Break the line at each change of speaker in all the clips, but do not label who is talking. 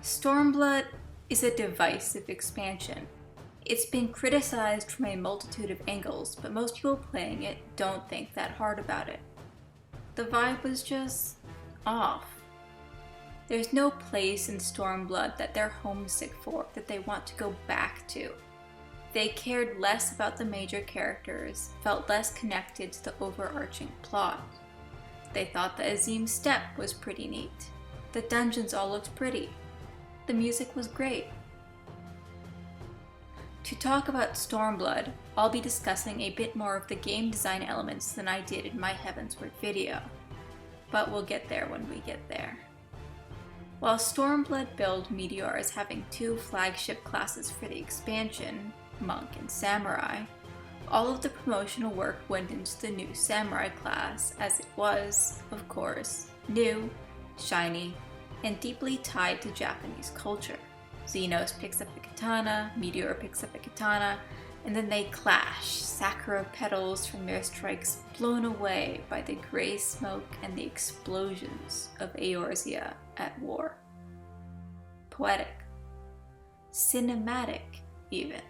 Stormblood is a divisive expansion. It's been criticized from a multitude of angles, but most people playing it don't think that hard about it. The vibe was just off. There's no place in Stormblood that they're homesick for, that they want to go back to. They cared less about the major characters, felt less connected to the overarching plot. They thought the Azim Steppe was pretty neat. The dungeons all looked pretty. The music was great. To talk about Stormblood, I'll be discussing a bit more of the game design elements than I did in my Heavensward video. But we'll get there when we get there. While Stormblood billed Meteor as having two flagship classes for the expansion, Monk and Samurai, all of the promotional work went into the new Samurai class, as it was, of course, new, shiny, and deeply tied to Japanese culture. Xenos picks up a katana, Meteor picks up a katana, and then they clash, sakura petals from their strikes blown away by the gray smoke and the explosions of Eorzea at war. Poetic. Cinematic, even.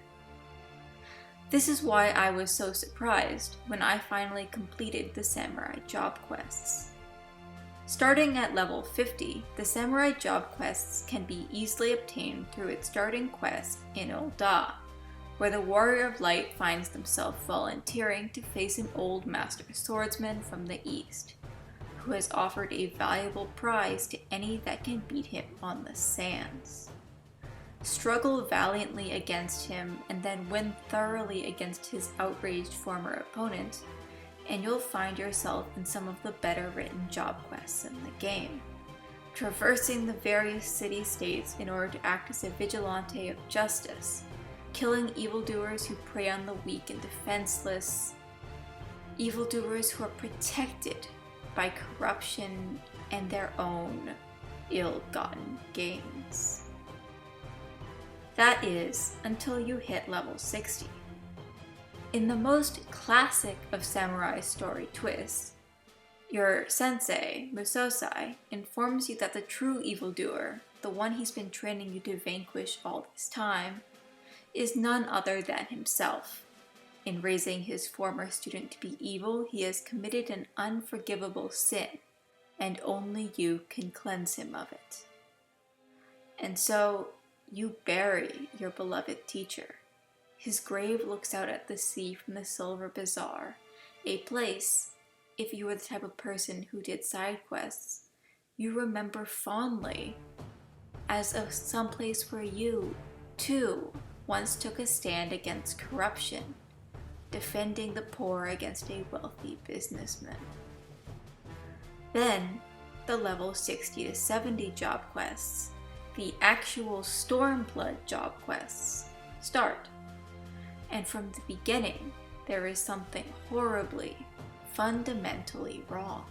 This is why I was so surprised when I finally completed the Samurai job quests. Starting at level 50, the Samurai job quests can be easily obtained through its starting quest in Ul'dah, where the Warrior of Light finds themselves volunteering to face an old master swordsman from the east, who has offered a valuable prize to any that can beat him on the sands. Struggle valiantly against him and then win thoroughly against his outraged former opponent, and you'll find yourself in some of the better written job quests in the game, traversing the various city-states in order to act as a vigilante of justice, killing evildoers who prey on the weak and defenseless, evildoers who are protected by corruption and their own ill-gotten gains. That is, until you hit level 60. In the most classic of samurai story twists, your sensei, Musosai, informs you that the true evildoer, the one he's been training you to vanquish all this time, is none other than himself. In raising his former student to be evil, he has committed an unforgivable sin, and only you can cleanse him of it. And so, you bury your beloved teacher. His grave looks out at the sea from the Silver Bazaar, a place, if you were the type of person who did side quests, you remember fondly as of some place where you, too, once took a stand against corruption, defending the poor against a wealthy businessman. Then, the level 60 to 70 job quests, the actual Stormblood job quests, start. And from the beginning, there is something horribly, fundamentally wrong.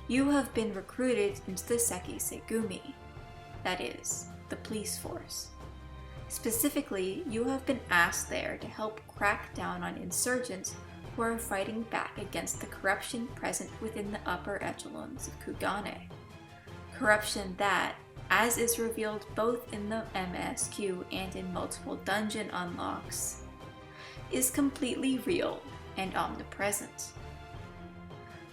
You have been recruited into the Seki Segumi, that is, the police force. Specifically, you have been asked there to help crack down on insurgents who are fighting back against the corruption present within the upper echelons of Kugane. Corruption that, as is revealed both in the MSQ and in multiple dungeon unlocks, is completely real and omnipresent.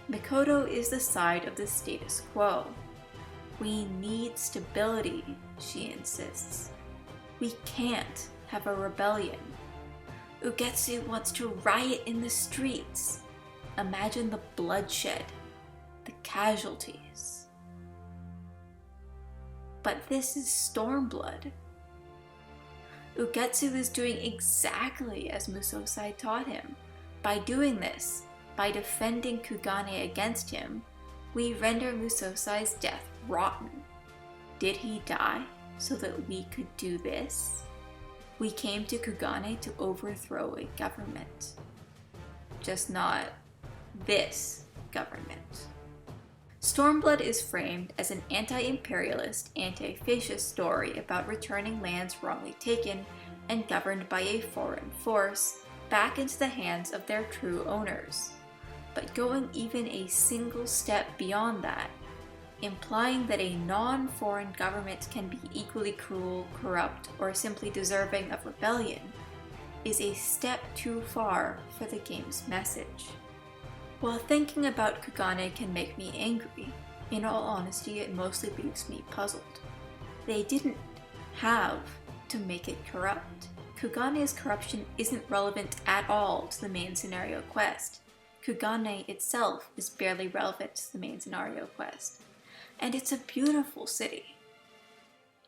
Mikoto is the side of the status quo. We need stability, she insists. We can't have a rebellion. Ugetsu wants to riot in the streets. Imagine the bloodshed, the casualties. But this is Stormblood. Ugetsu is doing exactly as Musosai taught him. By doing this, by defending Kugane against him, we render Musosai's death rotten. Did he die so that we could do this? We came to Kugane to overthrow a government. Just not this government. Stormblood is framed as an anti-imperialist, anti-fascist story about returning lands wrongly taken and governed by a foreign force back into the hands of their true owners. But going even a single step beyond that, implying that a non-foreign government can be equally cruel, corrupt, or simply deserving of rebellion, is a step too far for the game's message. While thinking about Kugane can make me angry, in all honesty it mostly leaves me puzzled. They didn't have to make it corrupt. Kugane's corruption isn't relevant at all to the main scenario quest. Kugane itself is barely relevant to the main scenario quest. And it's a beautiful city.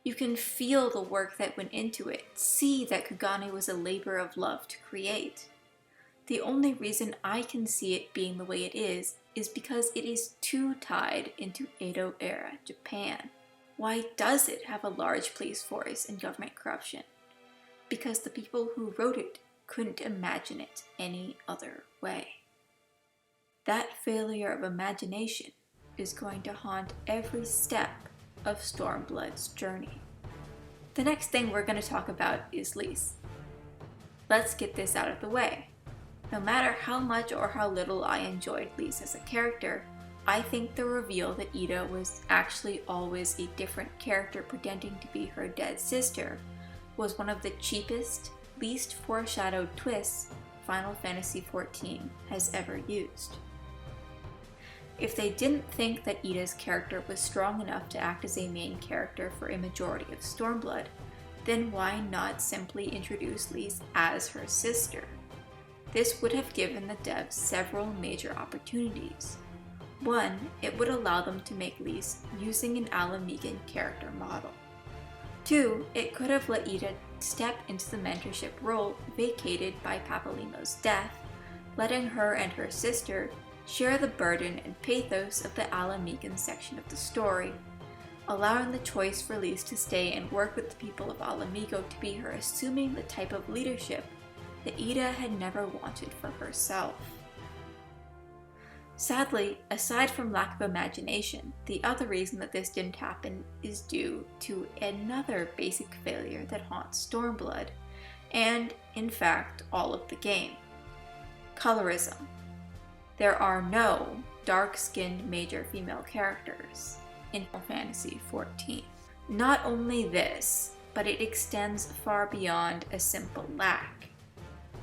You can feel the work that went into it, see that Kugane was a labor of love to create. The only reason I can see it being the way it is because it is too tied into Edo-era Japan. Why does it have a large police force and government corruption? Because the people who wrote it couldn't imagine it any other way. That failure of imagination is going to haunt every step of Stormblood's journey. The next thing we're going to talk about is Lyse. Let's get this out of the way. No matter how much or how little I enjoyed Lyse as a character, I think the reveal that Ida was actually always a different character pretending to be her dead sister was one of the cheapest, least foreshadowed twists Final Fantasy XIV has ever used. If they didn't think that Ida's character was strong enough to act as a main character for a majority of Stormblood, then why not simply introduce Lyse as her sister? This would have given the devs several major opportunities. One, it would allow them to make Lyse using an Mhigan character model. Two, it could have let Ida step into the mentorship role vacated by Papalimo's death, letting her and her sister share the burden and pathos of the Mhigan section of the story, allowing the choice for Lyse to stay and work with the people of Mhigo to be her, assuming the type of leadership that Ida had never wanted for herself. Sadly, aside from lack of imagination, the other reason that this didn't happen is due to another basic failure that haunts Stormblood, and, in fact, all of the game. Colorism. There are no dark-skinned major female characters in Final Fantasy XIV. Not only this, but it extends far beyond a simple lack.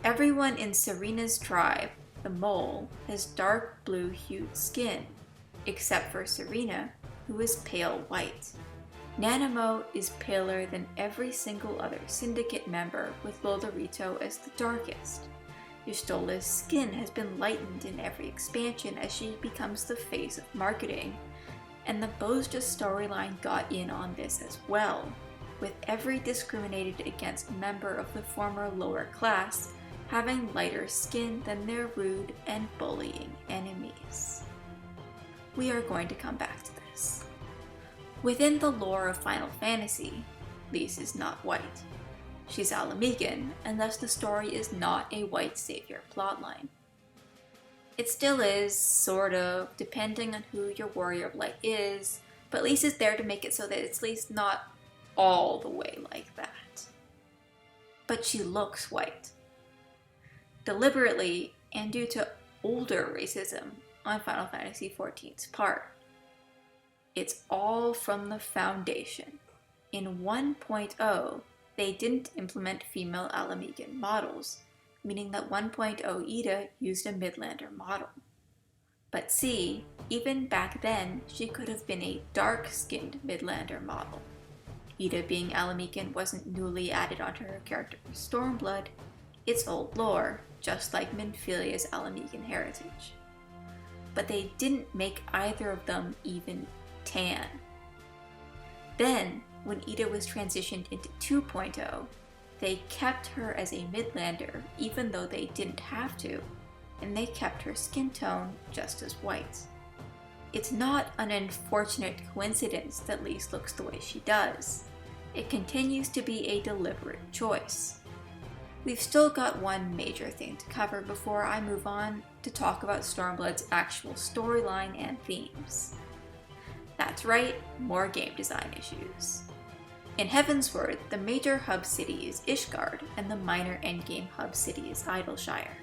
Everyone in Serena's tribe, the mole, has dark blue-hued skin, except for Serena, who is pale white. Nanamo is paler than every single other Syndicate member, with Lodorito as the darkest. Ystola's skin has been lightened in every expansion as she becomes the face of marketing, and the Bozja storyline got in on this as well, with every discriminated against member of the former lower class having lighter skin than their rude and bullying enemies. We are going to come back to this. Within the lore of Final Fantasy, Lyse is not white. She's Mhigan, and thus the story is not a white savior plotline. It still is, sort of, depending on who your warrior of light is, but Lyse is there to make it so that it's at least not all the way like that. But she looks white. Deliberately, and due to older racism on Final Fantasy XIV's part. It's all from the Foundation. In 1.0, they didn't implement female Mhigan models, meaning that 1.0 Ida used a Midlander model. But see, even back then, she could have been a dark-skinned Midlander model. Ida being Mhigan wasn't newly added onto her character for Stormblood, it's old lore, just like Minfilia's Mhigan heritage. But they didn't make either of them even tan. Then, when Ida was transitioned into 2.0, they kept her as a Midlander even though they didn't have to, and they kept her skin tone just as white. It's not an unfortunate coincidence that Lyse looks the way she does. It continues to be a deliberate choice. We've still got one major thing to cover before I move on to talk about Stormblood's actual storyline and themes. That's right, more game design issues. In Heavensward, the major hub city is Ishgard, and the minor endgame hub city is Idleshire.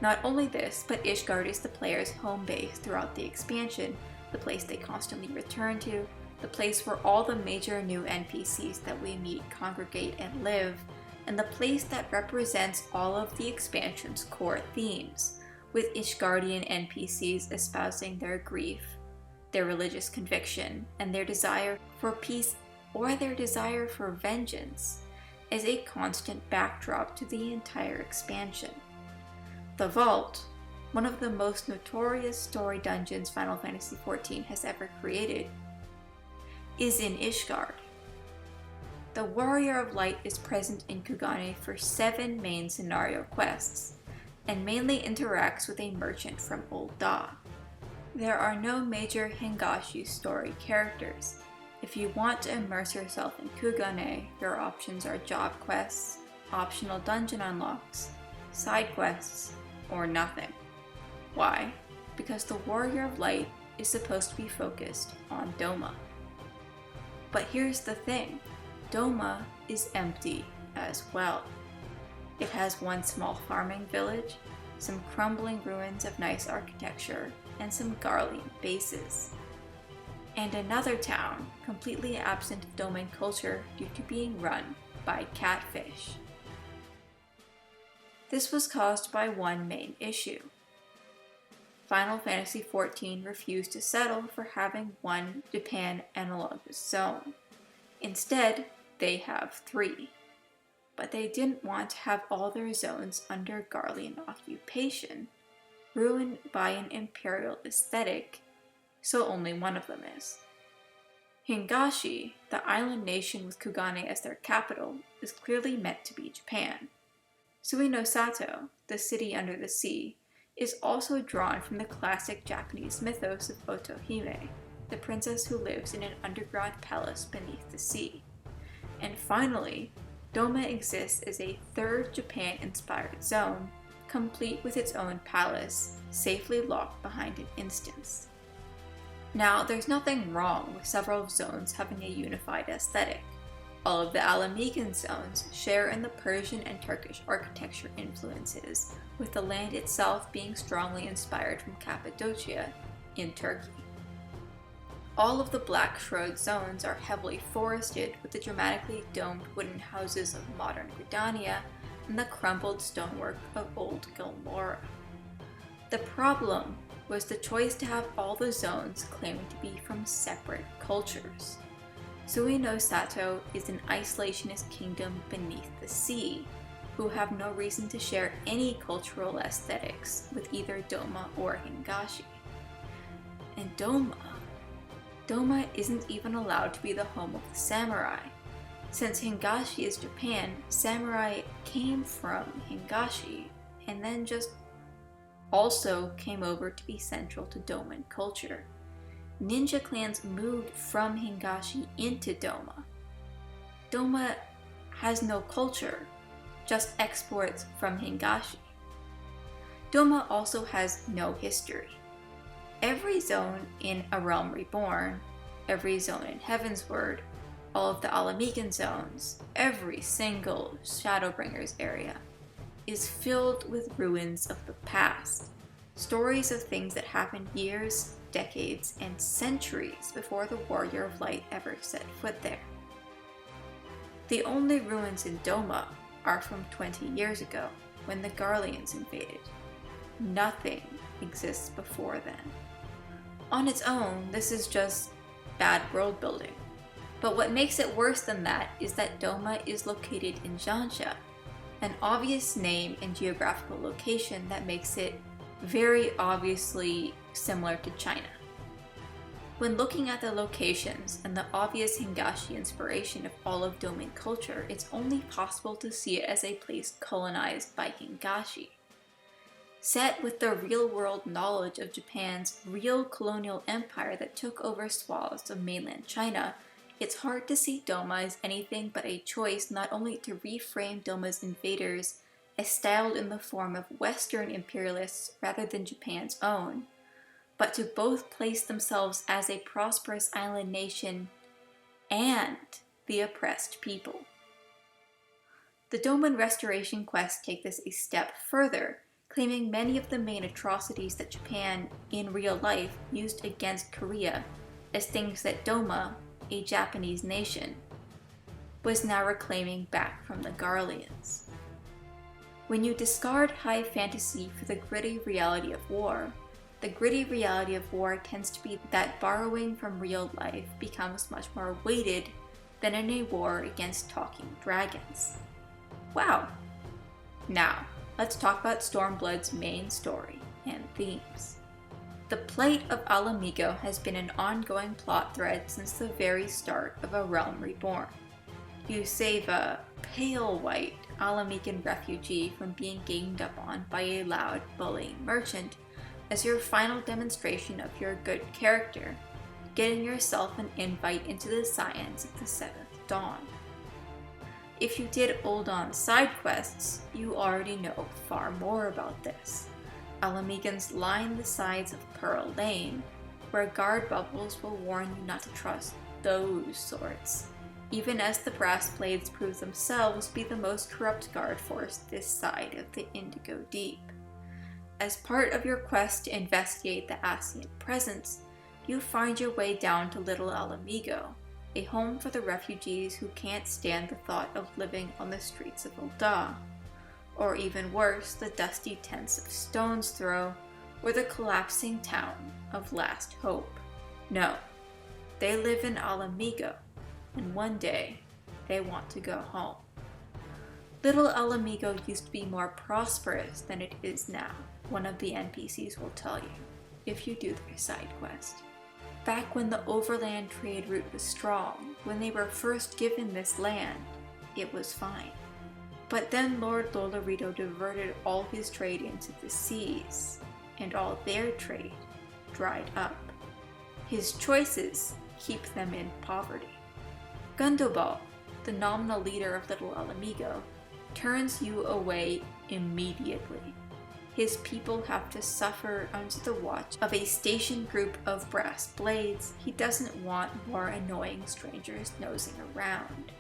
Not only this, but Ishgard is the player's home base throughout the expansion, the place they constantly return to, the place where all the major new NPCs that we meet congregate and live, and the place that represents all of the expansion's core themes, with Ishgardian NPCs espousing their grief, their religious conviction, and their desire for peace or their desire for vengeance as a constant backdrop to the entire expansion. The Vault, one of the most notorious story dungeons Final Fantasy XIV has ever created, is in Ishgard. The Warrior of Light is present in Kugane for 7 main scenario quests, and mainly interacts with a merchant from Old Da. There are no major Hingashi story characters. If you want to immerse yourself in Kugane, your options are job quests, optional dungeon unlocks, side quests, or nothing. Why? Because the Warrior of Light is supposed to be focused on Doma. But here's the thing, Doma is empty as well. It has one small farming village, some crumbling ruins of nice architecture, and some Garlean bases. And another town, completely absent of Doman culture due to being run by catfish. This was caused by one main issue. Final Fantasy XIV refused to settle for having one Japan analogous zone. Instead, they have 3. But they didn't want to have all their zones under Garlean occupation, ruined by an imperial aesthetic, so only one of them is. Hingashi, the island nation with Kugane as their capital, is clearly meant to be Japan. Suino Sato, the city under the sea, is also drawn from the classic Japanese mythos of Otohime, the princess who lives in an underground palace beneath the sea. And finally, Doma exists as a 3rd Japan-inspired zone, complete with its own palace, safely locked behind an instance. Now, there's nothing wrong with several zones having a unified aesthetic. All of the Mhigan zones share in the Persian and Turkish architecture influences, with the land itself being strongly inspired from Cappadocia in Turkey. All of the Black Shroud zones are heavily forested with the dramatically domed wooden houses of modern Gridania and the crumbled stonework of old Gilmora. The problem was the choice to have all the zones claiming to be from separate cultures. Suino Sato is an isolationist kingdom beneath the sea, who have no reason to share any cultural aesthetics with either Doma or Hingashi. And Doma isn't even allowed to be the home of the samurai. Since Hingashi is Japan, samurai came from Hingashi, and then just also came over to be central to Doman culture. Ninja clans moved from Hingashi into Doma. Doma has no culture, just exports from Hingashi. Doma also has no history. Every zone in A Realm Reborn, every zone in Heavensward, all of the Mhigan zones, every single Shadowbringers area, is filled with ruins of the past. Stories of things that happened years, decades, and centuries before the Warrior of Light ever set foot there. The only ruins in Doma are from 20 years ago, when the Garleans invaded. Nothing exists before then. On its own, this is just bad world building. But what makes it worse than that is that Doma is located in Jansha, an obvious name and geographical location that makes it very obviously similar to China. When looking at the locations and the obvious Hingashi inspiration of all of Doman culture, it's only possible to see it as a place colonized by Hingashi. Set with the real-world knowledge of Japan's real colonial empire that took over swaths of mainland China, it's hard to see Doma as anything but a choice not only to reframe Doma's invaders as styled in the form of Western imperialists rather than Japan's own, but to both place themselves as a prosperous island nation and the oppressed people. The Doman restoration quests take this a step further, claiming many of the main atrocities that Japan, in real life, used against Korea as things that Doma, a Japanese nation, was now reclaiming back from the Garleans. When you discard high fantasy for the gritty reality of war, the gritty reality of war tends to be that borrowing from real life becomes much more weighted than in a war against talking dragons. Wow! Now, let's talk about Stormblood's main story and themes. The plight of Ala Mhigo has been an ongoing plot thread since the very start of A Realm Reborn. You save a pale white Ala Mhigan refugee from being ganged up on by a loud, bullying merchant as your final demonstration of your good character, getting yourself an invite into the Scions of the Seventh Dawn. If you did Uldaan's side quests, you already know far more about this. Ala Mhigans line the sides of Pearl Lane, where guard bubbles will warn you not to trust those sorts, even as the Brass Blades prove themselves to be the most corrupt guard force this side of the Indigo Deep. As part of your quest to investigate the Ascian presence, you find your way down to Little Ala Mhigo, a home for the refugees who can't stand the thought of living on the streets of Ul'dah, or even worse, the dusty tents of Stone's Throw, or the collapsing town of Last Hope. No, they live in Ala Mhigo, and one day, they want to go home. Little Ala Mhigo used to be more prosperous than it is now, one of the NPCs will tell you, if you do their side quest. Back when the overland trade route was strong, when they were first given this land, it was fine. But then Lord Lolorito diverted all his trade into the seas, and all their trade dried up. His choices keep them in poverty. Gundobal, the nominal leader of Little Ala Mhigo, turns you away immediately. His people have to suffer under the watch of a stationed group of Brass Blades. He doesn't want more annoying strangers nosing around.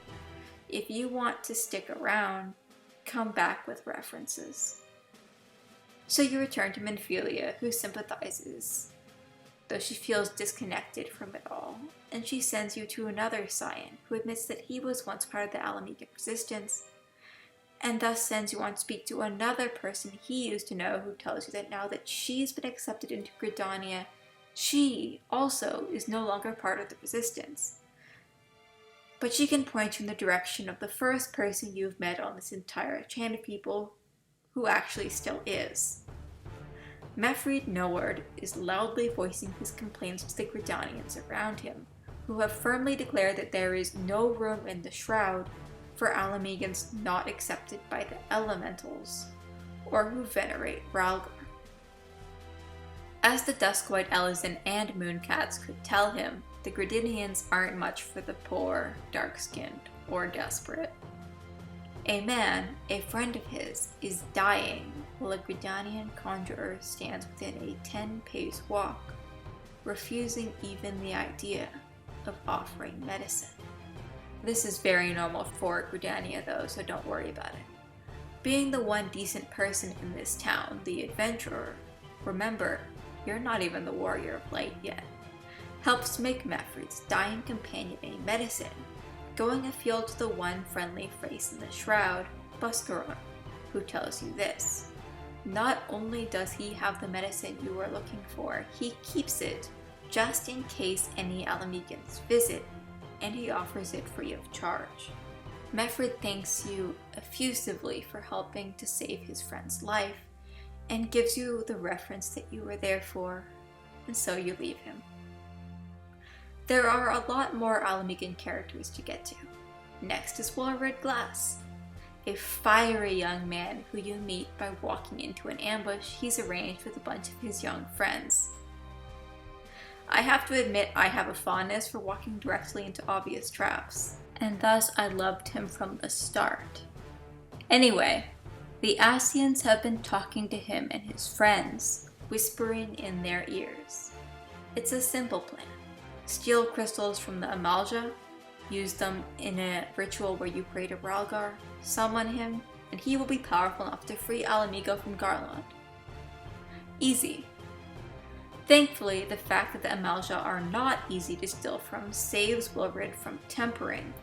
If you want to stick around, come back with references. So you return to Minfilia, who sympathizes, though she feels disconnected from it all, and she sends you to another Scion, who admits that he was once part of the Ala Mhigan resistance, and thus sends you on to speak to another person he used to know, who tells you that now that she's been accepted into Gridania, she also is no longer part of the resistance. But she can point you in the direction of the first person you've met on this entire chain of people who actually still is. Mefrid Noward is loudly voicing his complaints to the Gridanians around him, who have firmly declared that there is no room in the Shroud for Ala Mhigans not accepted by the Elementals, or who venerate Rhalgr. As the Duskwhite Elezen and Mooncats could tell him, the Gridanians aren't much for the poor, dark-skinned, or desperate. A man, a friend of his, is dying while a Gridanian conjurer stands within a 10-pace walk, refusing even the idea of offering medicine. This is very normal for Gridania though, so don't worry about it. Being the one decent person in this town, the adventurer, remember, you're not even the warrior of light yet, helps make Mefrid's dying companion a medicine, going afield to the one friendly face in the Shroud, Buscaron, who tells you this. Not only does he have the medicine you are looking for, he keeps it just in case any Ala Mhigans visit, and he offers it free of charge. Mefrid thanks you effusively for helping to save his friend's life, and gives you the reference that you were there for, and so you leave him. There are a lot more Ala Mhigan characters to get to. Next is Willred Glass, a fiery young man who you meet by walking into an ambush he's arranged with a bunch of his young friends. I have to admit I have a fondness for walking directly into obvious traps, and thus I loved him from the start. Anyway, the Ascians have been talking to him and his friends, whispering in their ears. It's a simple plan. Steal crystals from the Amalja, use them in a ritual where you pray to Rhalgr, summon him, and he will be powerful enough to free Ala Mhigo from Garland, Easy. Thankfully, the fact that the Amalja are not easy to steal from saves Willred from tempering,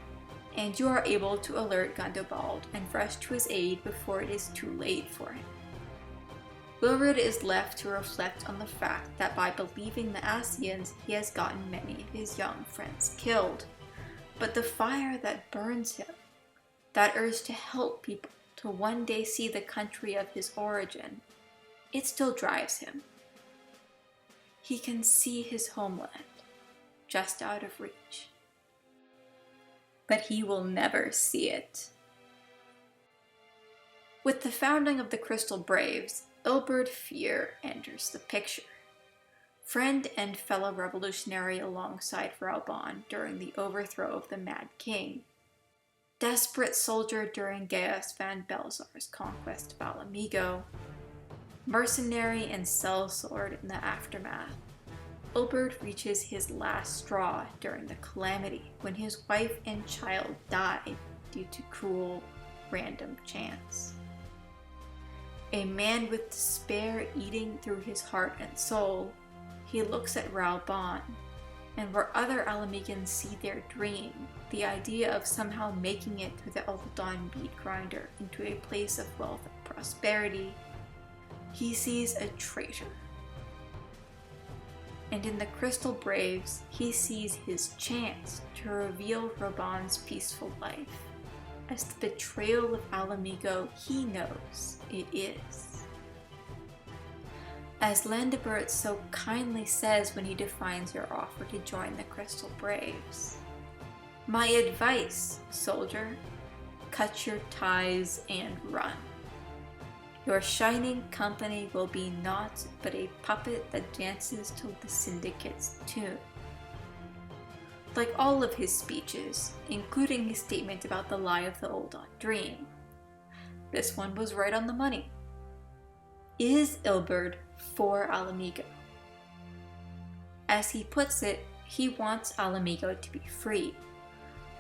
and you are able to alert Gundobald and rush to his aid before it is too late for him. Willred is left to reflect on the fact that by believing the Ascians, he has gotten many of his young friends killed. But the fire that burns him, that urge to help people, to one day see the country of his origin, it still drives him. He can see his homeland, just out of reach. But he will never see it. With the founding of the Crystal Braves, Ilbert Fear enters the picture. Friend and fellow revolutionary alongside Rauban during the overthrow of the Mad King. Desperate soldier during Gaius van Belzar's conquest of Mhigo. Mercenary and sellsword in the aftermath. Ilbert reaches his last straw during the calamity when his wife and child died due to cruel, random chance. A man with despair eating through his heart and soul, he looks at Rauban, and where other Alamegans see their dream, the idea of somehow making it through the Ulthuan bead grinder into a place of wealth and prosperity, he sees a traitor. And in the Crystal Braves, he sees his chance to reveal Rauban's peaceful life, as the betrayal of Mhigo he knows it is. As Landebert so kindly says when he defines your offer to join the Crystal Braves, "My advice, soldier, cut your ties and run. Your shining company will be naught but a puppet that dances to the Syndicate's tune." Like all of his speeches, including his statement about the lie of the Ulthuan dream, this one was right on the money. Is Ilbert for Mhigo? As he puts it, he wants Mhigo to be free,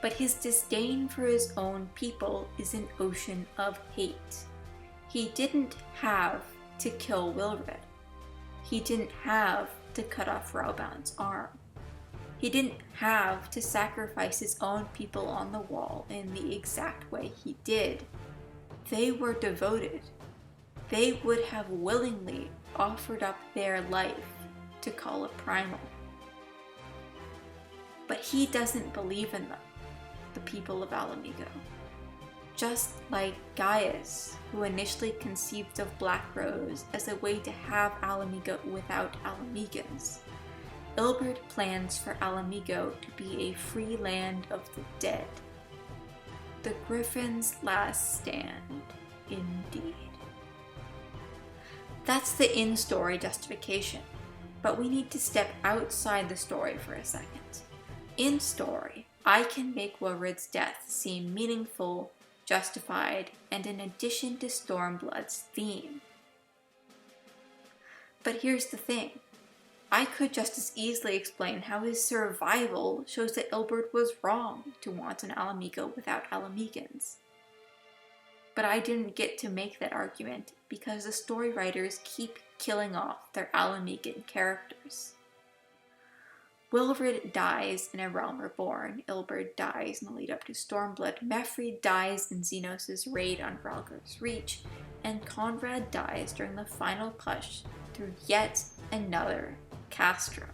but his disdain for his own people is an ocean of hate. He didn't have to kill Willred. He didn't have to cut off Rauban's arm. He didn't have to sacrifice his own people on the wall in the exact way he did. They were devoted. They would have willingly offered up their life to call a primal. But he doesn't believe in them, the people of Mhigo. Just like Gaius, who initially conceived of Black Rose as a way to have Mhigo without Alamegans, Ilbert plans for Mhigo to be a free land of the dead. The Griffin's last stand, indeed. That's the in-story justification, but we need to step outside the story for a second. In story, I can make Willred's death seem meaningful, justified, and an addition to Stormblood's theme. But here's the thing. I could just as easily explain how his survival shows that Ilbert was wrong to want an Mhigo without Alamegans. But I didn't get to make that argument because the story writers keep killing off their Alamegan characters. Willred dies in A Realm Reborn, Ilbert dies in the lead up to Stormblood, Mefrid dies in Xenos' raid on Rhalgr's Reach, and Conrad dies during the final push through yet another Castro.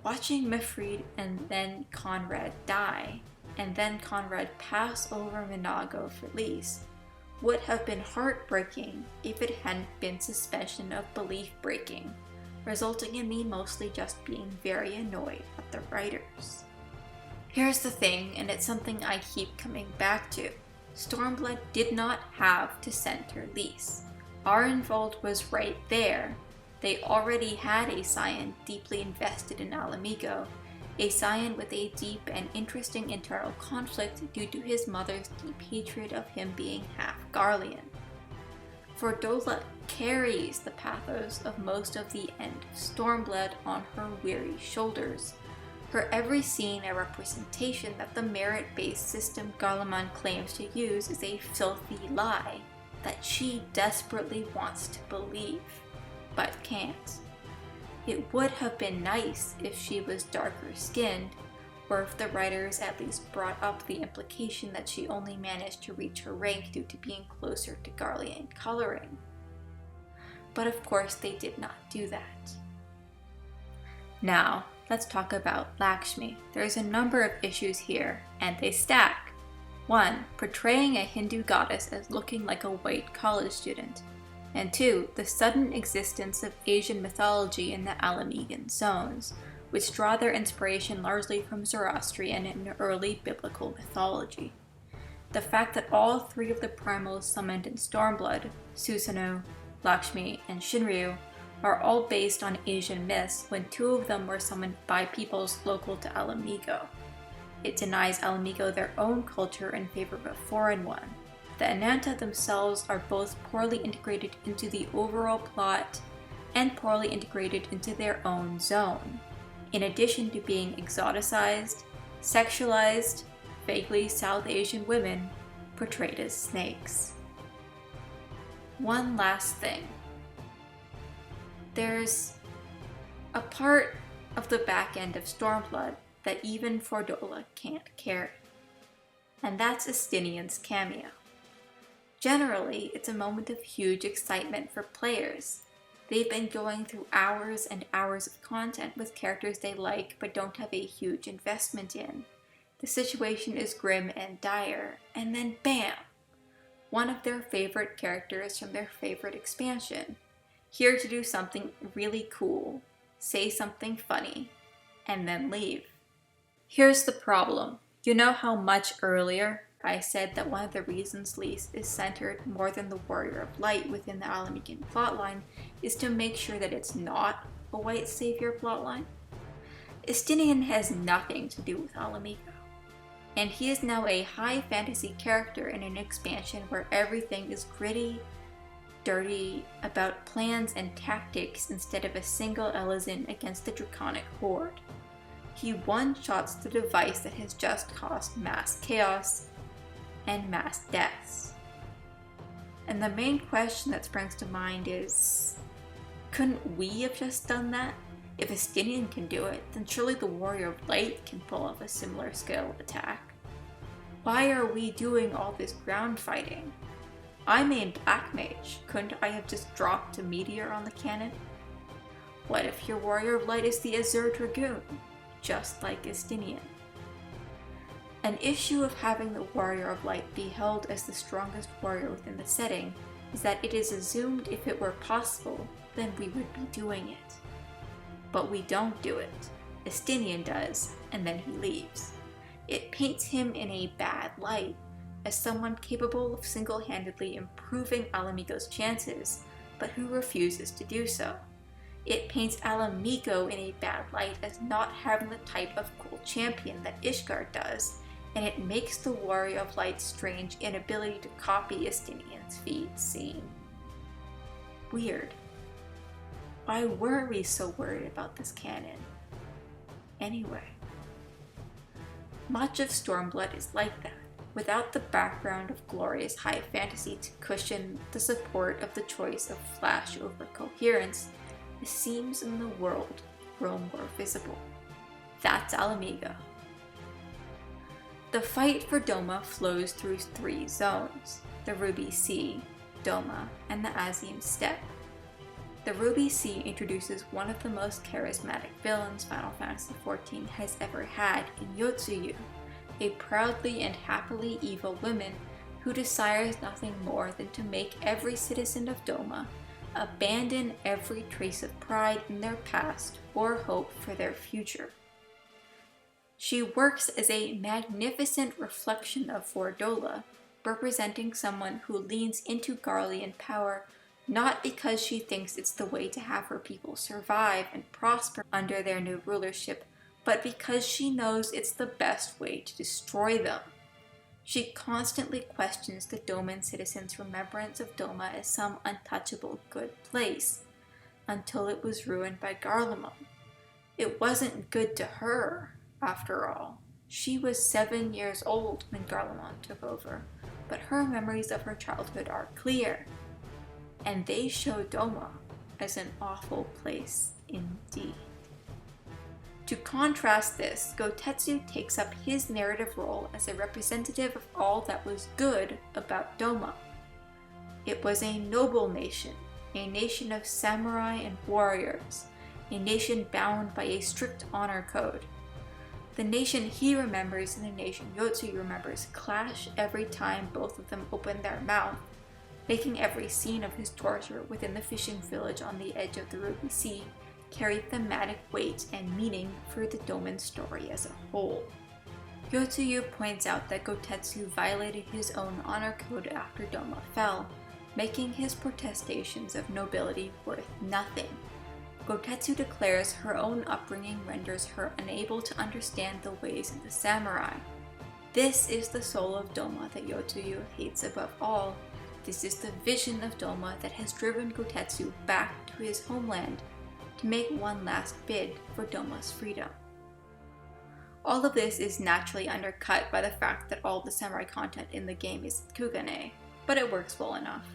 Watching Mefrid and then Conrad die, and then Conrad pass over Mhigo for Lyse, would have been heartbreaking if it hadn't been suspension of belief breaking, resulting in me mostly just being very annoyed at the writers. Here's the thing, and it's something I keep coming back to. Stormblood did not have to center Lyse. Arenvald was right there. They already had a Scion deeply invested in Mhigo, a Scion with a deep and interesting internal conflict due to his mother's deep hatred of him being half Garlean. For Dola carries the pathos of most of the end of Stormblood on her weary shoulders, her every scene a representation that the merit-based system Garlemald claims to use is a filthy lie that she desperately wants to believe. but can't. It would have been nice if she was darker skinned, or if the writers at least brought up the implication that she only managed to reach her rank due to being closer to Garlia in coloring. But of course they did not do that. Now, let's talk about Lakshmi. There's a number of issues here, and they stack. 1. Portraying a Hindu goddess as looking like a white college student. And 2. The sudden existence of Asian mythology in the Mhigan zones, which draw their inspiration largely from Zoroastrian and early biblical mythology. The fact that all 3 of the primals summoned in Stormblood, Susanoo, Lakshmi, and Shinryu, are all based on Asian myths when 2 of them were summoned by peoples local to Mhigo. It denies Mhigo their own culture in favor of a foreign one. The Ananta themselves are both poorly integrated into the overall plot and poorly integrated into their own zone, in addition to being exoticized, sexualized, vaguely South Asian women portrayed as snakes. One last thing. There's a part of the back end of Stormblood that even Fordola can't carry, and that's Estinien's cameo. Generally, it's a moment of huge excitement for players. They've been going through hours and hours of content with characters they like but don't have a huge investment in. The situation is grim and dire, and then BAM! One of their favorite characters from their favorite expansion, here to do something really cool, say something funny, and then leave. Here's the problem. You know how much earlier I said that one of the reasons Lyse is centered more than the Warrior of Light within the Mhigan plotline is to make sure that it's not a white savior plotline? Estinien has nothing to do with Mhigo, and he is now a high fantasy character in an expansion where everything is gritty, dirty, about plans and tactics instead of a single Elazin against the draconic horde. He one-shots the device that has just caused mass chaos and mass deaths. And the main question that springs to mind is, couldn't we have just done that? If Estinien can do it, then surely the Warrior of Light can pull off a similar scale of attack. Why are we doing all this ground fighting? I main Black Mage, couldn't I have just dropped a meteor on the cannon? What if your Warrior of Light is the Azure Dragoon, just like Estinien? An issue of having the Warrior of Light be held as the strongest warrior within the setting is that it is assumed if it were possible, then we would be doing it. But we don't do it. Estinien does, and then he leaves. It paints him in a bad light, as someone capable of single-handedly improving Mhigo's chances, but who refuses to do so. It paints Mhigo in a bad light as not having the type of cool champion that Ishgard does, and it makes the Warrior of Light's strange inability to copy Estinien's feat seem weird. Why were we so worried about this canon? Anyway. Much of Stormblood is like that, without the background of glorious high fantasy to cushion the support of the choice of flash over coherence. The seams in the world grow more visible. That's Mhigo. The fight for Doma flows through 3 zones, the Ruby Sea, Doma, and the Azim Steppe. The Ruby Sea introduces one of the most charismatic villains Final Fantasy XIV has ever had in Yotsuyu, a proudly and happily evil woman who desires nothing more than to make every citizen of Doma abandon every trace of pride in their past or hope for their future. She works as a magnificent reflection of Fordola, representing someone who leans into Garlean power not because she thinks it's the way to have her people survive and prosper under their new rulership, but because she knows it's the best way to destroy them. She constantly questions the Doman citizens' remembrance of Doma as some untouchable good place, until it was ruined by Garlemald. It wasn't good to her, after all. She was 7 years old when Garlemald took over, but her memories of her childhood are clear. And they show Doma, as an awful place indeed. To contrast this, Gotetsu takes up his narrative role as a representative of all that was good about Doma. It was a noble nation, a nation of samurai and warriors, a nation bound by a strict honor code. The nation he remembers and the nation Yotsuyu remembers clash every time both of them open their mouth, making every scene of his torture within the fishing village on the edge of the Ruby Sea carry thematic weight and meaning for the Doman story as a whole. Yotsuyu points out that Gotetsu violated his own honor code after Doma fell, making his protestations of nobility worth nothing. Gotetsu declares her own upbringing renders her unable to understand the ways of the samurai. This is the soul of Doma that Yotsuyu hates above all. This is the vision of Doma that has driven Gotetsu back to his homeland to make one last bid for Doma's freedom. All of this is naturally undercut by the fact that all the samurai content in the game is Kugane, but it works well enough.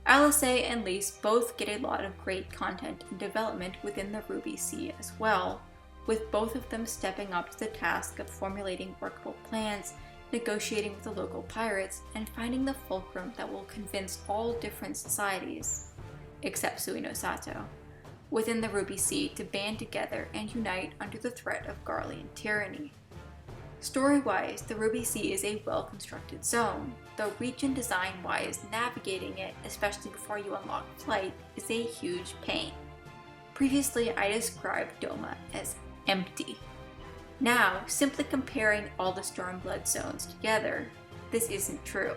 Lyse and Lyse both get a lot of great content and development within the Ruby Sea as well, with both of them stepping up to the task of formulating workable plans, negotiating with the local pirates, and finding the fulcrum that will convince all different societies, except Suino Sato, within the Ruby Sea to band together and unite under the threat of Garlean tyranny. Story-wise, the Ruby Sea is a well-constructed zone, though region design-wise, navigating it, especially before you unlock flight, is a huge pain. Previously, I described Doma as empty. Now, simply comparing all the Stormblood zones together, this isn't true.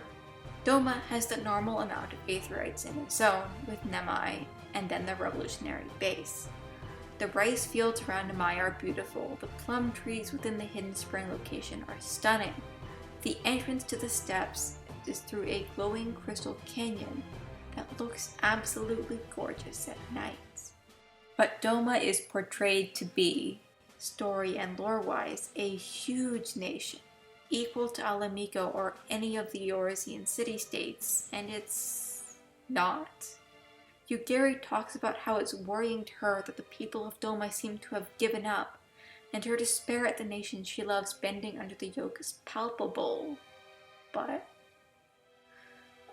Doma has the normal amount of aetherites in its zone, with Nemai, and then the revolutionary base. The rice fields around Nemai are beautiful, the plum trees within the hidden spring location are stunning. The entrance to the steppes is through a glowing crystal canyon that looks absolutely gorgeous at night. But Doma is portrayed to be, story and lore-wise, a huge nation, equal to Mhigo or any of the Eorzean city-states, and it's not. Yugiri talks about how it's worrying to her that the people of Doma seem to have given up, and her despair at the nation she loves bending under the yoke is palpable. But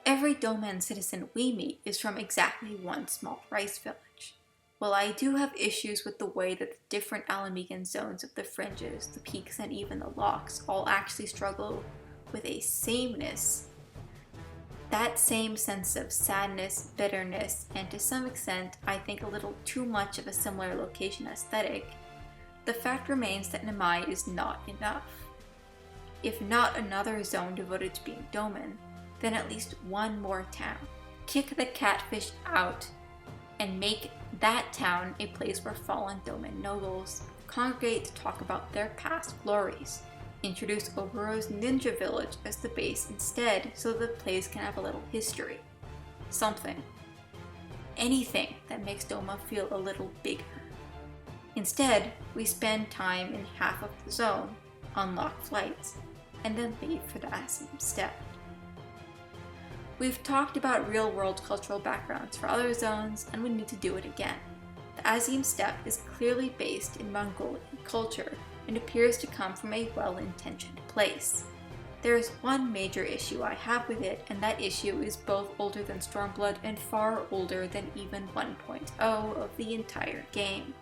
every Doman citizen we meet is from exactly one small rice village. While I do have issues with the way that the different Mhigan zones of the fringes, the peaks, and even the locks all actually struggle with a sameness, that same sense of sadness, bitterness, and to some extent, I think a little too much of a similar location aesthetic, the fact remains that Nemai is not enough. If not another zone devoted to being Doman, then at least one more town. Kick the catfish out and make that town a place where fallen Doman nobles congregate to talk about their past glories. Introduce Oburo's ninja village as the base instead so the place can have a little history. Something. Anything that makes Doma feel a little bigger. Instead, we spend time in half of the zone, unlock flights, and then leave for the Azim Steppe. We've talked about real-world cultural backgrounds for other zones, and we need to do it again. The Azim Steppe is clearly based in Mongolian culture, and appears to come from a well-intentioned place. There is one major issue I have with it, and that issue is both older than Stormblood and far older than even 1.0 of the entire game.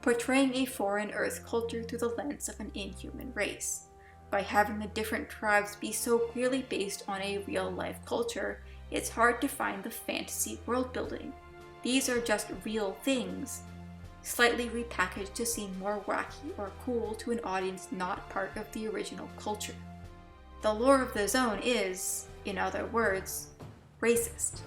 Portraying a foreign Earth culture through the lens of an inhuman race. By having the different tribes be so clearly based on a real-life culture, it's hard to find the fantasy world building. These are just real things, slightly repackaged to seem more wacky or cool to an audience not part of the original culture. The lore of the zone is, in other words, racist.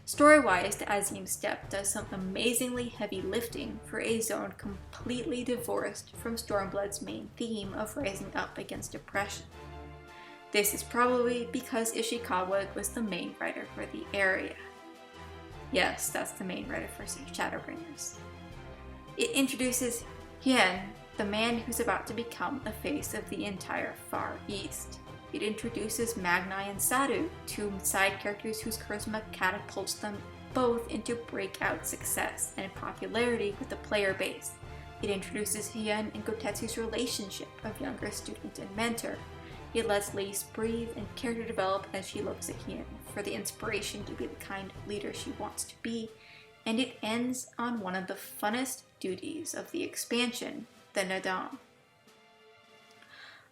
Story-wise, the Azim Steppe does some amazingly heavy lifting for a zone completely divorced from Stormblood's main theme of rising up against oppression. This is probably because Ishikawa was the main writer for the area. Yes, that's the main writer for Shadowbringers. It introduces Mhigan, the man who's about to become the face of the entire Far East. It introduces Magnai and Sadu, two side characters whose charisma catapults them both into breakout success and popularity with the player base. It introduces Mhigan and Gotetsu's relationship of younger student and mentor. It lets Lyse breathe and character develop as she looks at Mhigan for the inspiration to be the kind of leader she wants to be, and it ends on one of the funnest duties of the expansion, the Nadam.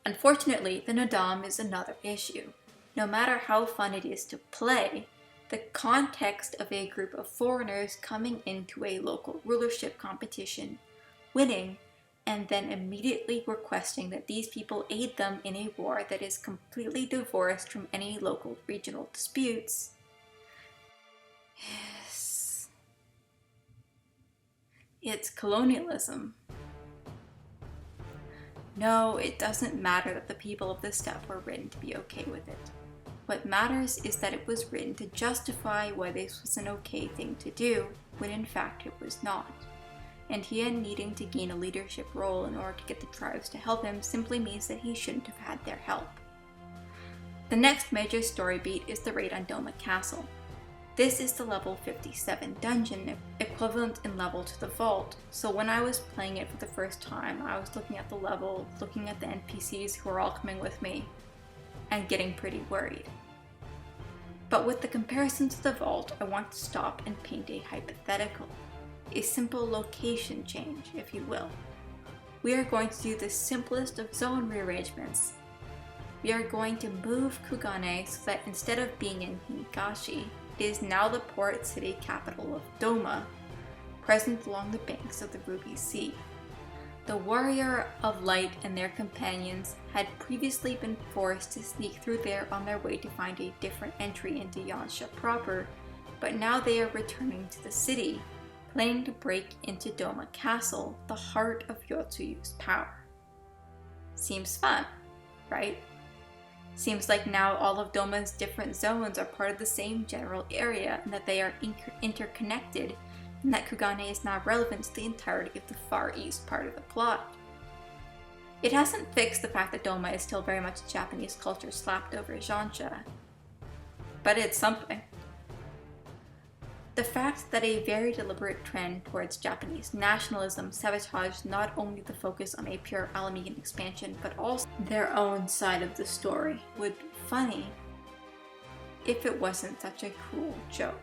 Unfortunately, the Nadam is another issue. No matter how fun it is to play, the context of a group of foreigners coming into a local rulership competition, winning, and then immediately requesting that these people aid them in a war that is completely divorced from any local regional disputes. Yes. It's colonialism. No, it doesn't matter that the people of the steppe were written to be okay with it. What matters is that it was written to justify why this was an okay thing to do, when in fact it was not. And Mhigan needing to gain a leadership role in order to get the tribes to help him simply means that he shouldn't have had their help. The next major story beat is the raid on Doma Castle. This is the level 57 dungeon, equivalent in level to the vault, so when I was playing it for the first time, I was looking at the level, looking at the NPCs who were all coming with me, and getting pretty worried. But with the comparison to the vault, I want to stop and paint a hypothetical. A simple location change, if you will. We are going to do the simplest of zone rearrangements. We are going to move Kugane so that instead of being in Higashi, it is now the port city capital of Doma, present along the banks of the Ruby Sea. The Warrior of Light and their companions had previously been forced to sneak through there on their way to find a different entry into Yansha proper, but now they are returning to the city, planning to break into Doma Castle, the heart of Yotsuyu's power. Seems fun, right? Seems like now all of Doma's different zones are part of the same general area and that they are interconnected, and that Kugane is now relevant to the entirety of the Far East part of the plot. It hasn't fixed the fact that Doma is still very much Japanese culture slapped over Yansha, but it's something. The fact that a very deliberate trend towards Japanese nationalism sabotaged not only the focus on a pure Alamigan expansion, but also their own side of the story would be funny if it wasn't such a cruel joke.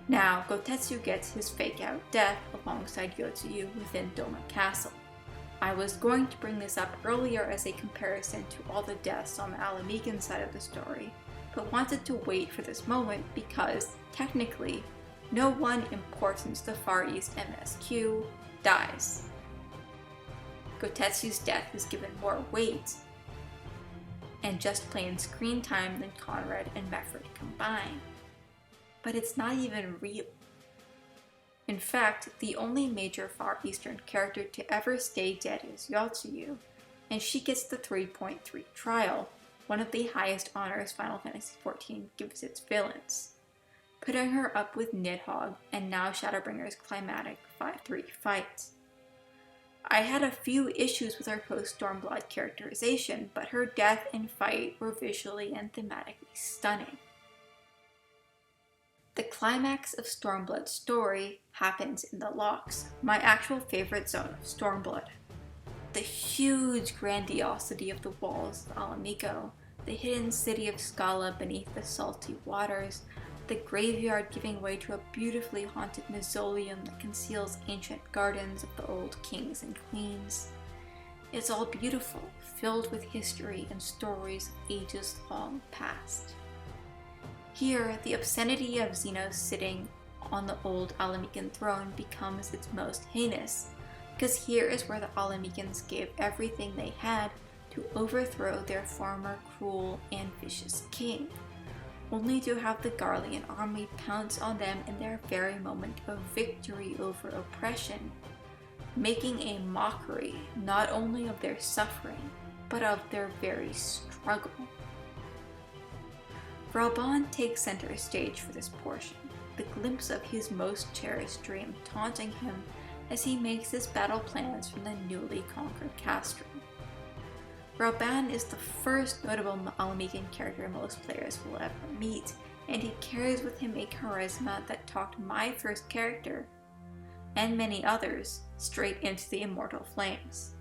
Now, Gotetsu gets his fake-out death alongside Yotsuyu within Doma Castle. I was going to bring this up earlier as a comparison to all the deaths on the Alamigan side of the story, but wanted to wait for this moment because, technically, no one important to the Far East MSQ dies. Gotetsu's death is given more weight, and just plain screen time than Conrad and Mefford combined. But it's not even real. In fact, the only major Far Eastern character to ever stay dead is Yotsuyu, and she gets the 3.3 trial, one of the highest honors Final Fantasy XIV gives its villains, putting her up with Nidhogg and now Shadowbringer's climatic 5-3 fight. I had a few issues with her post-Stormblood characterization, but her death and fight were visually and thematically stunning. The climax of Stormblood's story happens in the Locks, my actual favorite zone of Stormblood. The huge grandiosity of the walls of Mhigo, the hidden city of Scala beneath the salty waters, the graveyard giving way to a beautifully haunted mausoleum that conceals ancient gardens of the old kings and queens. It's all beautiful, filled with history and stories of ages long past. Here, the obscenity of Xenos sitting on the old Alamigan throne becomes its most heinous, because here is where the Alamigans gave everything they had to overthrow their former cruel and vicious king, only to have the Garlean army pounce on them in their very moment of victory over oppression, making a mockery not only of their suffering, but of their very struggle. Rauban takes center stage for this portion, the glimpse of his most cherished dream taunting him as he makes his battle plans from the newly conquered Castrum. Rauban is the first notable Alamigan character most players will ever meet, and he carries with him a charisma that talked my first character, and many others, straight into the immortal flames.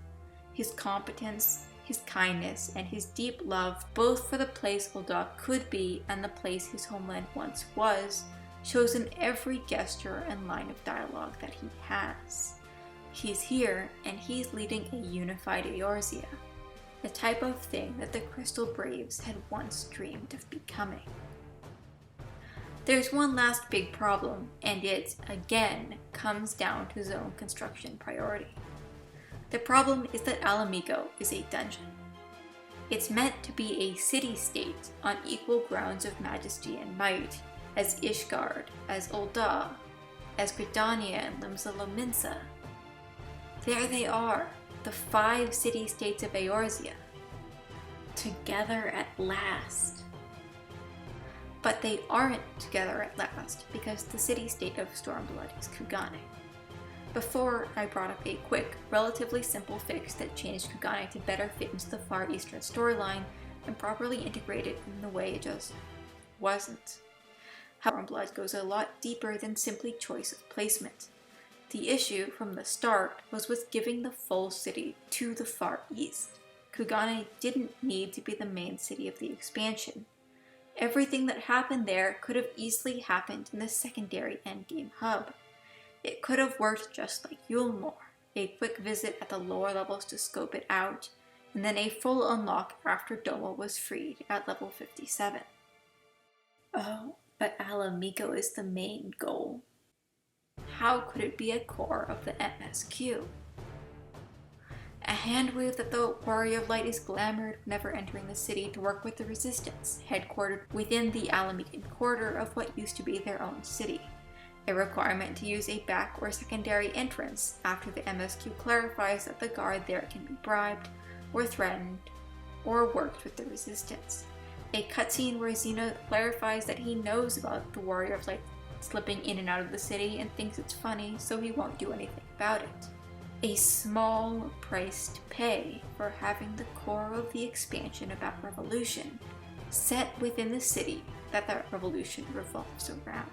His competence, his kindness, and his deep love both for the place Ul'dah could be and the place his homeland once was, shows in every gesture and line of dialogue that he has. He's here, and he's leading a unified Eorzea, the type of thing that the Crystal Braves had once dreamed of becoming. There's one last big problem, and it, again, comes down to zone construction priority. The problem is that Ala Mhigo is a dungeon. It's meant to be a city-state on equal grounds of majesty and might, as Ishgard, as Ul'dah, as Gridania and Limsa Lominsa. There they are, the 5 city-states of Eorzea, together at last. But they aren't together at last because the city-state of Stormblood is Kugane. Before, I brought up a quick, relatively simple fix that changed Kugane to better fit into the Far Eastern storyline and properly integrate it in the way it just wasn't. Stormblood goes a lot deeper than simply choice of placement. The issue from the start was with giving the full city to the Far East. Kugane didn't need to be the main city of the expansion. Everything that happened there could have easily happened in the secondary endgame hub. It could have worked just like Yulmore, a quick visit at the lower levels to scope it out, and then a full unlock after Doma was freed at level 57. Oh, but Ala Mhigo is the main goal. How could it be a core of the MSQ? A handwave that the Warrior of Light is glamoured whenever entering the city to work with the Resistance, headquartered within the Ala Mhigan quarter of what used to be their own city. A requirement to use a back or secondary entrance after the MSQ clarifies that the guard there can be bribed, or threatened, or worked with the Resistance. A cutscene where Xeno clarifies that he knows about the Warrior of Light slipping in and out of the city and thinks it's funny, so he won't do anything about it. A small price to pay for having the core of the expansion about revolution set within the city that revolution revolves around.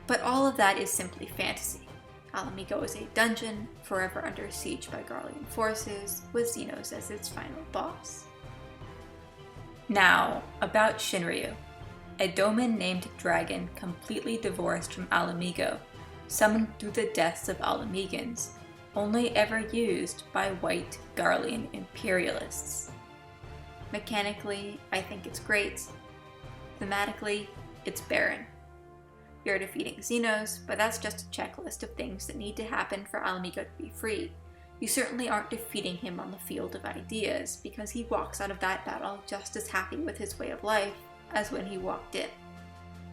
But all of that is simply fantasy. Ala Mhigo is a dungeon, forever under siege by Garlean forces, with Xenos as its final boss. Now, about Shinryu, a Doman named dragon completely divorced from Ala Mhigo, summoned through the deaths of Ala Mhigans, only ever used by white Garlean imperialists. Mechanically, I think it's great. Thematically, it's barren. You're defeating Xenos, but that's just a checklist of things that need to happen for Ala Mhigo to be free. You certainly aren't defeating him on the field of ideas, because he walks out of that battle just as happy with his way of life as when he walked in.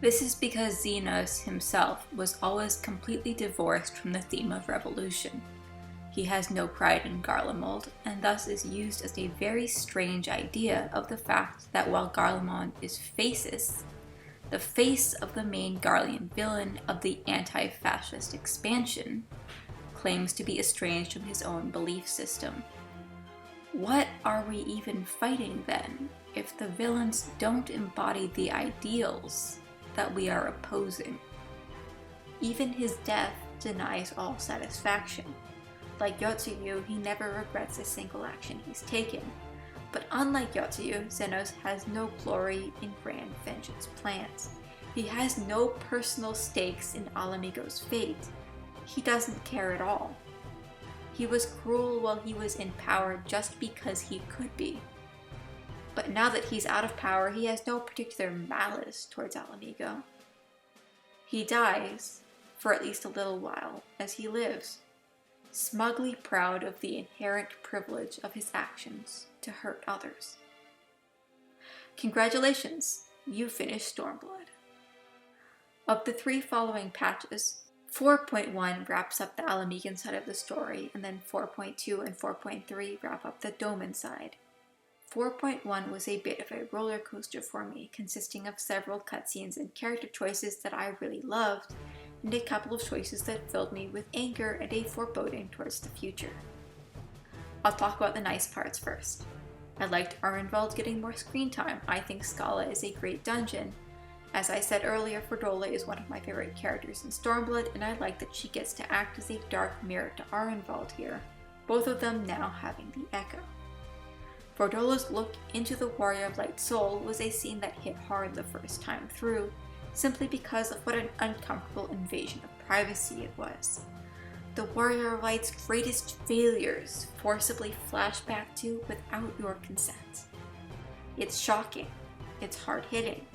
This is because Xenos himself was always completely divorced from the theme of revolution. He has no pride in Garlemald, and thus is used as a very strange idea of the fact that while Garlemald is Faces, the face of the main Garlean villain of the anti-fascist expansion, claims to be estranged from his own belief system. What are we even fighting then, if the villains don't embody the ideals that we are opposing? Even his death denies all satisfaction. Like Yotsuyu, he never regrets a single action he's taken. But unlike Yotsuyu, Xenos has no glory in grand vengeance plans. He has no personal stakes in Ala Mhigo's fate. He doesn't care at all. He was cruel while he was in power just because he could be. But now that he's out of power, he has no particular malice towards Ala Mhigo. He dies, for at least a little while, as he lives, smugly proud of the inherent privilege of his actions to hurt others. Congratulations, you finished Stormblood. Of the 3 following patches, 4.1 wraps up the Ala Mhigan side of the story, and then 4.2 and 4.3 wrap up the Doman side. 4.1 was a bit of a roller coaster for me, consisting of several cutscenes and character choices that I really loved, and a couple of choices that filled me with anger and a foreboding towards the future. I'll talk about the nice parts first. I liked Arnvald getting more screen time. I think Scala is a great dungeon. As I said earlier, Fordola is one of my favorite characters in Stormblood, and I like that she gets to act as a dark mirror to Arenvald here, both of them now having the Echo. Fordola's look into the Warrior of Light's soul was a scene that hit hard the first time through, simply because of what an uncomfortable invasion of privacy it was. The Warrior of Light's greatest failures forcibly flash back to without your consent. It's shocking. It's hard-hitting.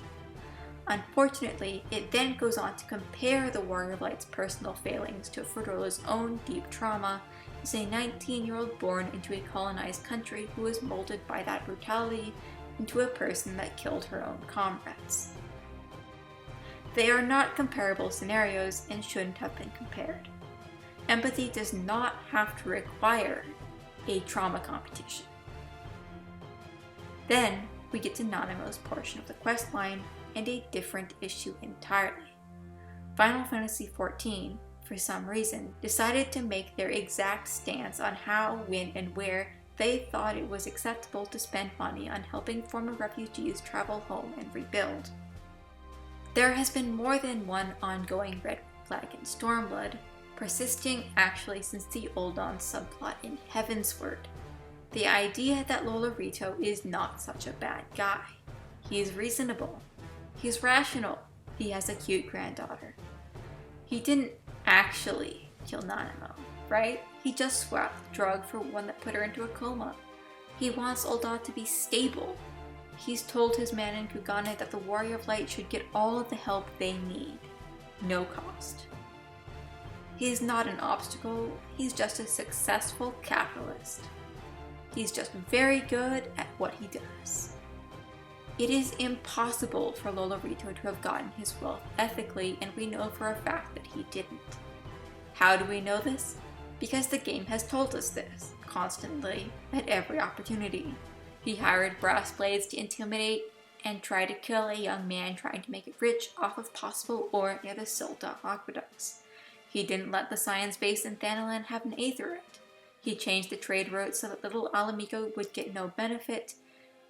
Unfortunately, it then goes on to compare the Warrior of Light's personal failings to Fordola's own deep trauma as a 19-year-old born into a colonized country who was molded by that brutality into a person that killed her own comrades. They are not comparable scenarios and shouldn't have been compared. Empathy does not have to require a trauma competition. Then we get to Nanamo's portion of the questline and a different issue entirely. Final Fantasy XIV, for some reason, decided to make their exact stance on how, when, and where they thought it was acceptable to spend money on helping former refugees travel home and rebuild. There has been more than one ongoing red flag in Stormblood, persisting actually since the Ul'Dan subplot in Heavensward. The idea that Lolorito is not such a bad guy. He is reasonable. He's rational. He has a cute granddaughter. He didn't actually kill Nanamo, right? He just swapped the drug for one that put her into a coma. He wants Ul'Dan to be stable. He's told his man in Kugane that the Warrior of Light should get all of the help they need. No cost. He's not an obstacle, he's just a successful capitalist. He's just very good at what he does. It is impossible for Lolorito to have gotten his wealth ethically, and we know for a fact that he didn't. How do we know this? Because the game has told us this, constantly, at every opportunity. He hired brass blades to intimidate and try to kill a young man trying to make it rich off of possible ore near the Silta aqueducts. He didn't let the science base in Thanalan have an aetherite. He changed the trade route so that little Alamigo would get no benefit.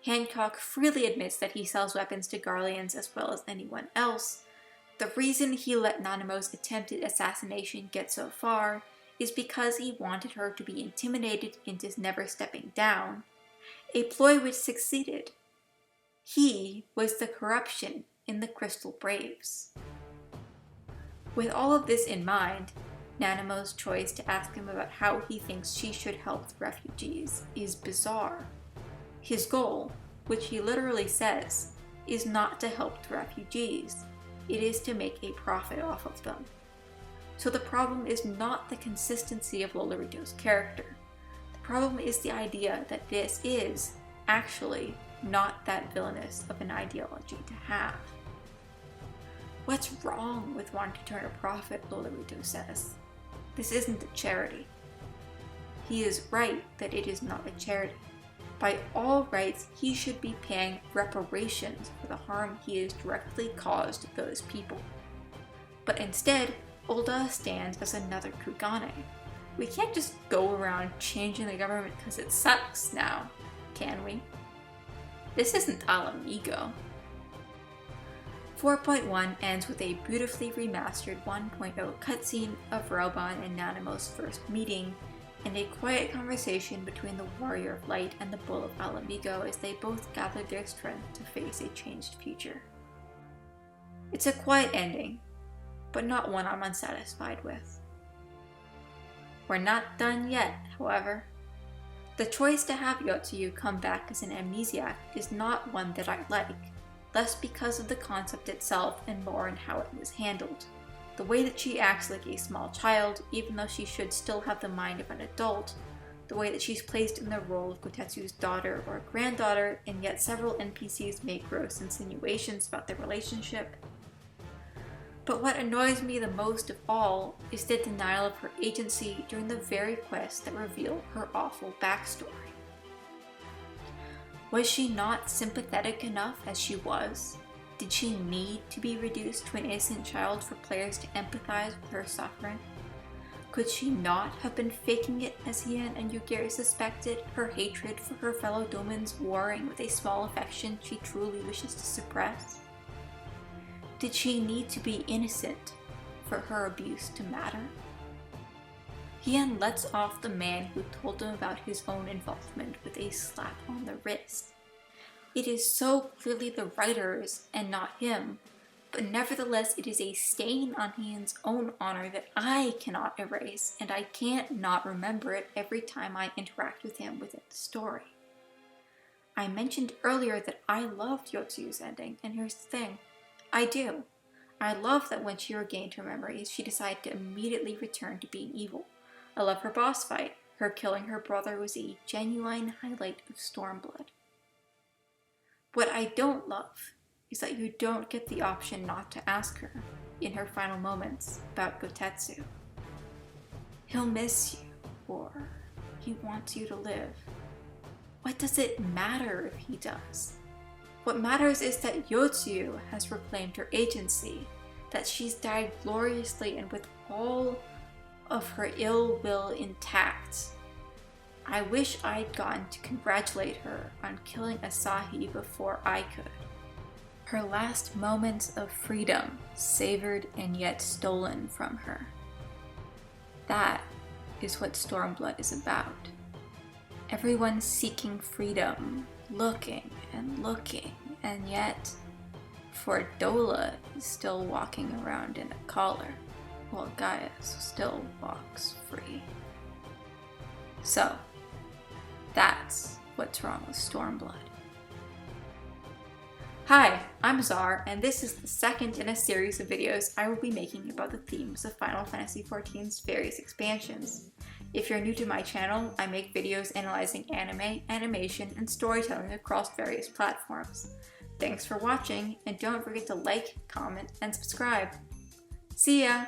Hancock freely admits that he sells weapons to Garleans as well as anyone else. The reason he let Nanamo's attempted assassination get so far is because he wanted her to be intimidated into never stepping down, a ploy which succeeded. He was the corruption in the Crystal Braves. With all of this in mind, Nanamo's choice to ask him about how he thinks she should help the refugees is bizarre. His goal, which he literally says, is not to help the refugees. It is to make a profit off of them. So the problem is not the consistency of Lolorito's character. The problem is the idea that this is, actually, not that villainous of an ideology to have. What's wrong with wanting to turn a profit, Lolorito says. This isn't a charity. He is right that it is not a charity. By all rights, he should be paying reparations for the harm he has directly caused those people. But instead, Ul'Dan stands as another Kugane. We can't just go around changing the government because it sucks now, can we? This isn't Alamigo. 4.1 ends with a beautifully remastered 1.0 cutscene of Roban and Nanamo's first meeting, and a quiet conversation between the Warrior of Light and the Bull of Alamigo as they both gathered their strength to face a changed future. It's a quiet ending, but not one I'm unsatisfied with. We're not done yet, however. The choice to have Yotsuyu come back as an amnesiac is not one that I like, less because of the concept itself and more in how it was handled. The way that she acts like a small child, even though she should still have the mind of an adult, the way that she's placed in the role of Kotetsu's daughter or granddaughter, and yet several NPCs make gross insinuations about their relationship. But what annoys me the most of all is the denial of her agency during the very quests that reveal her awful backstory. Was she not sympathetic enough as she was? Did she need to be reduced to an innocent child for players to empathize with her suffering? Could she not have been faking it as Hien and Yugiri suspected, her hatred for her fellow Domans warring with a small affection she truly wishes to suppress? Did she need to be innocent for her abuse to matter? Mhigan lets off the man who told him about his own involvement with a slap on the wrist. It is so clearly the writers and not him, but nevertheless it is a stain on Mhigan's own honor that I cannot erase, and I can't not remember it every time I interact with him within the story. I mentioned earlier that I loved Yotsuyu's ending, and here's the thing, I do. I love that when she regained her memories, she decided to immediately return to being evil. I love her boss fight. Her killing her brother was a genuine highlight of Stormblood. What I don't love is that you don't get the option not to ask her, in her final moments, about Gotetsu. He'll miss you, or he wants you to live. What does it matter if he does? What matters is that Yotsuyu has reclaimed her agency, that she's died gloriously and with all of her ill will intact. I wish I'd gotten to congratulate her on killing Asahi before I could. Her last moments of freedom savored and yet stolen from her. That is what Stormblood is about. Everyone seeking freedom, looking, and yet, for Dola is still walking around in a collar, while Gaius still walks free. So, that's what's wrong with Stormblood. Hi, I'm Czar, and this is the second in a series of videos I will be making about the themes of Final Fantasy XIV's various expansions. If you're new to my channel, I make videos analyzing anime, animation, and storytelling across various platforms. Thanks for watching, and don't forget to like, comment, and subscribe. See ya!